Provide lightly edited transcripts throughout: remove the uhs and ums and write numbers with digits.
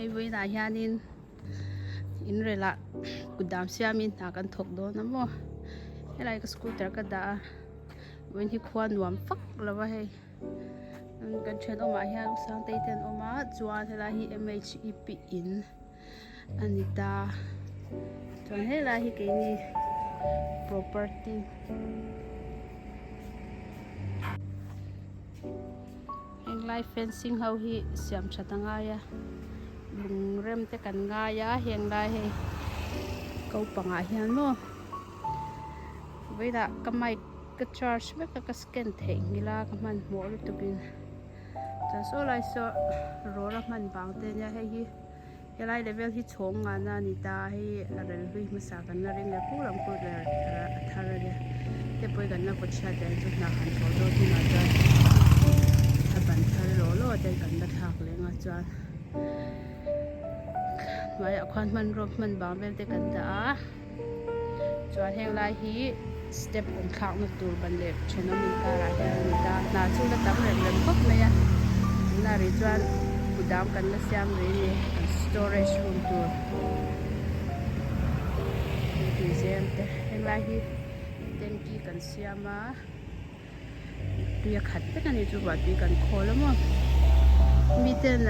hay với là hianin in rồi là kudam siamin ta kan thok do na mo helai ka scooter ka da when hi khwan nuam fak lawa hei kan chen oma hian sang te ten oma chuan helai hi MHEP in anita chuan helai hi ke ni property heng lai fencing ho hi siam thatanga ya lung rem te kan nga ya heng lai hei kau panga hian mo veida kamai ka charge me ka scan thei ngila ka man mo lu tukin ta so lai so ro ra man bang te nya hei helai level hi chhong nga na ni ta hei rel hui masa kan na ring le puram pu le athara le te poi kan na ko chha den chu na han tho do ti na ja ban thar lo lo te kan na thak le nga chuan mai khwan man rop man bang vel te kan da chuan heng lai hi step on khak na tur ban le chena min ka ra da na chu na tam rem rem khop me ya na ri chuan kudam kan la siam re ni storage room tur ti zem te heng lai hi tenki kan siama tuya khat pe ni chu ba tu kan khol mo mi ten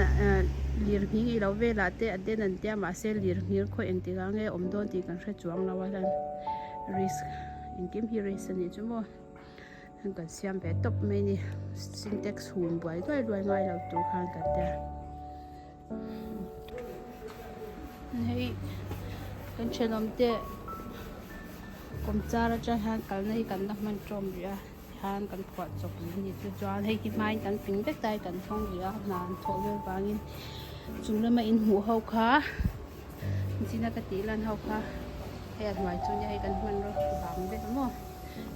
lir hi lo ve la te aden an tia ma se lir ngir kho eng ti gang e om don ti kan hre chuang lawa lan risk ingkim hi risk ani chu mo kan siam be top me ni syntax hun buai doi doi ngai lo tu khan ka te nei kan chenom te kom chara cha han kal nei kan na man trom ria han kan phwa chok ni chu chuan hei ki mai kan ping bek tai kan thong ria nan tho ve bangin chung lama in hu ho kha china ka ti lan ho kha hei admai chu nya hei kan man ro bang be mo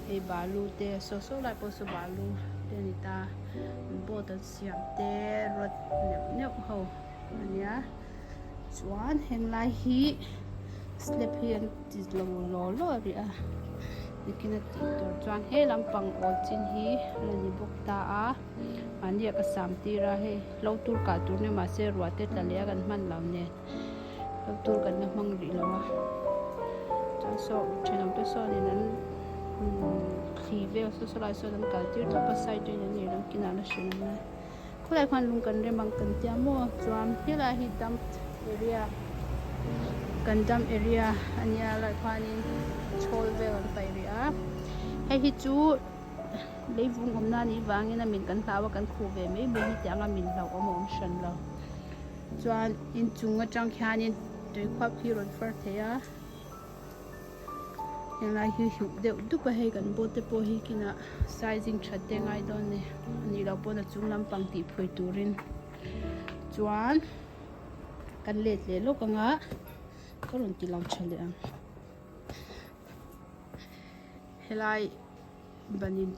hei balu te so so lai po so balu te ni ta bo ta siam te rot nep ho ania chuan heng lai hi slip hi an ti lo lo ria nikina ti tur chuan he lampang ol chin hi lani buk ta a ania ka sam ti ra he lo tur ka tur ne ma se ruwa te tla le kan man law ne lo tur kan na mang ri lawa chuan so chenam te so ni nan khi ve so lai so dan kal tir to pa side ne ni ram kina na shin na khulai khan lung kan re mang kan tia mo chuan hila hi dump area gandam area ania lai khanin chol ve kan pai ria hei hi chu leivung omna ni wangin a min kan hlawa kan khu ve mai bu hi tianga min lau om shan lo chuan in chunga tang khianin tui khwap hi ron far theya helai hi hu deuh du pa hei kan bo te po hi kina sizing thatte ngai don ni ani lo pon a chung lampang ti phoi turin chuan kan let le lo kanga karon ti lam chale ang helai banin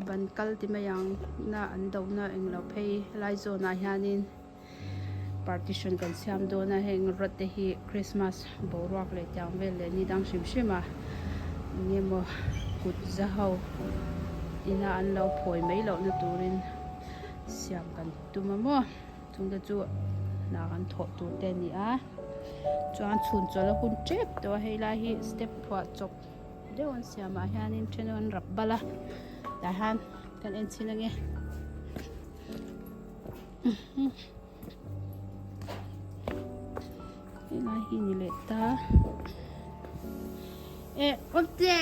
ban kal ti mayang na an do na eng lo phei helai zo na hianin partition kan siam do na heng rot te hi Christmas boruak le tyang vel le ni dang shim shima ngemo kut za ho ina an lo phoi mai lo na turin siam kan tuma mo chungda chu na kan tho tu te ni a chuan chhun chola hun chep to helai hi step phwa chok deon siama hianin thenon rap bala ta han kan en chinange helai hi ni le ta otte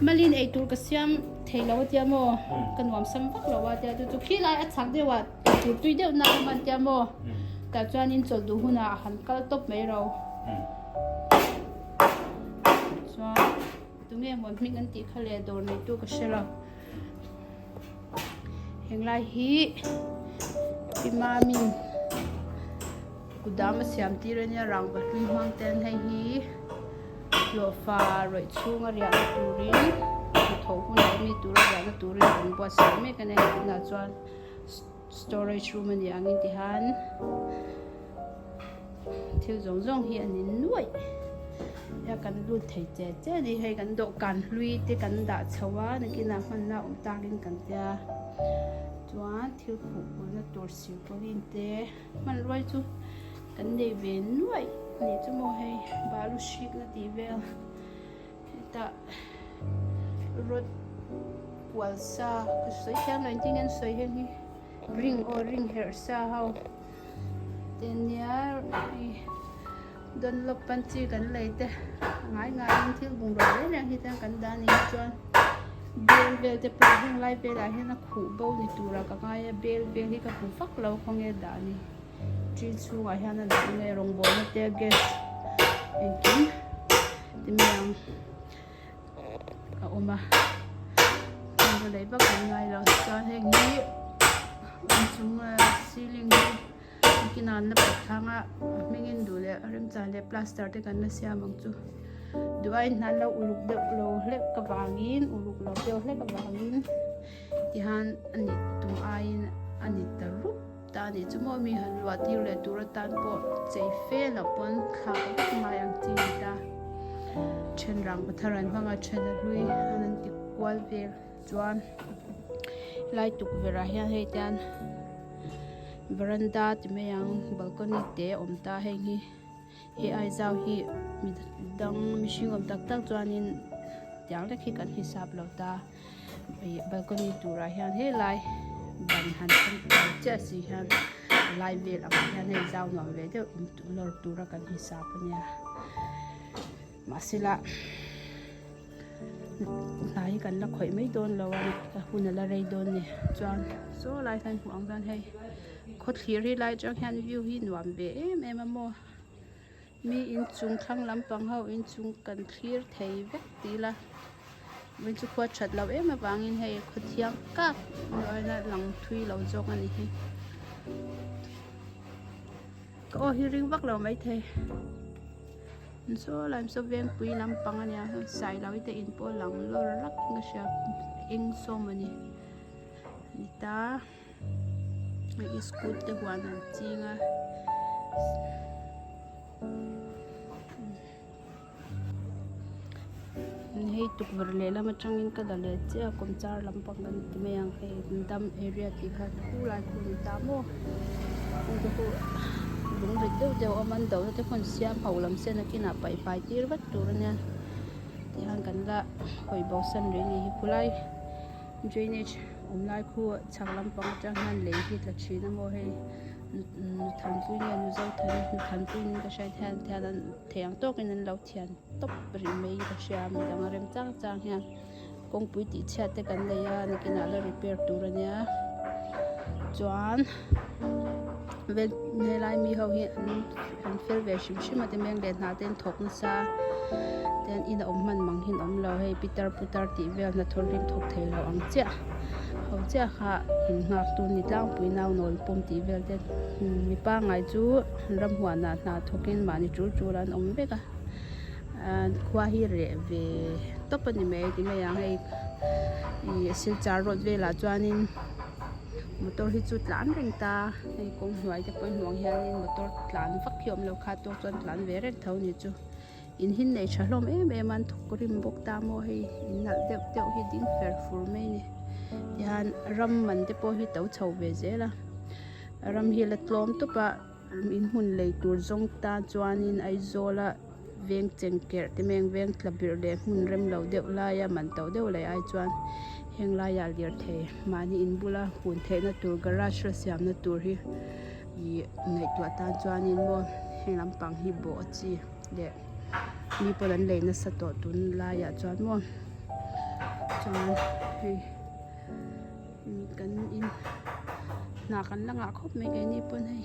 malin ei tur ka siam theilo tia mo kan wam sam vak lawa tia tu khi lai a chak dewa tur tui deu na man tia mo ta chuan in chol du huna han kal top mai ro chuan tunge mo ming an ti khale dor nei tu ka shela henglai hi imamin kudama siam ti rania rang ba hlui mang ten hei hi lo fa roi chunga ria turin tho hun mi tur ria na turin an bo sa me kan na chuan storage room ani angin ti han thil zong zong hi anin nuai ya kan lu thei che ni hei kan do kan hlui te kan da chawa nakina manna takin kan tia chuan thil phu na tur siu porin te man roi chu kan nei ve nuai ni chu mo hei balu shik na ti vel ta rod wal sa ka soi khang lai ting an soi hen hi ring hair sa how ten ya don lop pan chi kan lai te ngai in thil bung ro le nang hi ta kan da ni chuan bel bel te pra heng lai bel a hen a khu bo ni tura ka ngai bel hi ka pu fak lo khong e da ni chi chu a hian a la nge rong bo na te gas engkin ti miang a oma kan lei ba kan ngai lo chuan heng hi chung ceiling kinan na pathanga mingin du le rem chan le plaster te kan na siamang chu duai nan lo uluk de lo hlek ka wangin uluk lo de hlek ka wangin ti han ani tum ain ani taru ta ni chumo mi han lwa ti le tur tan po chei fe la pon kha ma yang chi ta chen rang patharan hanga chen lui anan ti kwal ve chuan lai tuk vera hian hei tan veranda ti me yang balcony te om ta heng hi he ai zau hi mi dang mihring om tak tak chuanin tiang le khi kan hisap lo ta balcony tura hian he lai ban han kan cha si hian lai vel am hian he zau no ve de lor tura kan hisap ania masila lai kan la khoi mai don lo an ka hun la rei don ni chuan so lai kan huang dan hei khot thlir hi lai chang hian view hi nuam be em mo mi in chung thlang lampang ho in chung kan thlir thei vek ti la min chu khwa that lo em awangin hei khothiang ka na lang thui lo jok ani hi ko hi ring vak lo mai thei so lam so veng pui lampang ania sai lo ite in po lang lo rak nga sha ing so mani nita mai school te huan an chinga hei tuk ver le lama changin ka dale che kom char lampang kan ti me yang hei dam area ti kha thu lai khu ta mo ko ko lung ri deu aman do te khon siam haulam se na kina pai tir wat tur nya ti han kan la hoi bo san ri ni hi kulai drainage lai khu chang lampang chang han le hi tla china mo hei than pui nge nu zau than pui ni ka shai than than theng tok in an lo thian top ri mei ka sham dang rem chang hian kong pui ti chha te kan le ya ni kina la repair tur ania chuan vel ne lai mi ho hi an fel ve shim ate meng le na ten thok na sa ten in om man mang hin om lo hei pitar putar ti vel na thor rim thok thei lo ang cha ho cha kha in ngak tu ni tlang pui nau nol pom ti vel te mi pa ngai chu ram huan na thokin mani chul an om veka khwa hi re ve topani me ti me yang hei i sil char road vela chuanin motor hi chu tlan ring ta hei kong hnuai te poi hnuang hianin motor tlan vak khiom lo kha to chuan tlan ve rek tho ni chu in hin nei thalom em an thukurim bok ta mo hei in nal deuh hi ding fer fur mai ni yan ram man te po hi to chho ve zela ram hi la tlom tu pa in hun lei tur zong ta chuanin ai zola veng chengker te meng veng tlabir le hun rem lo deuh la ya man to deuh le ai chuan heng la ya lir the mani in bula hun the na tur garage ra siam na tur hi i nei tua ta chuanin mo heng lampang hi bo chi le mi polan le na sa to tun la ya chuan mo chuan hei kan in na kan langa khop me ke ni pon hei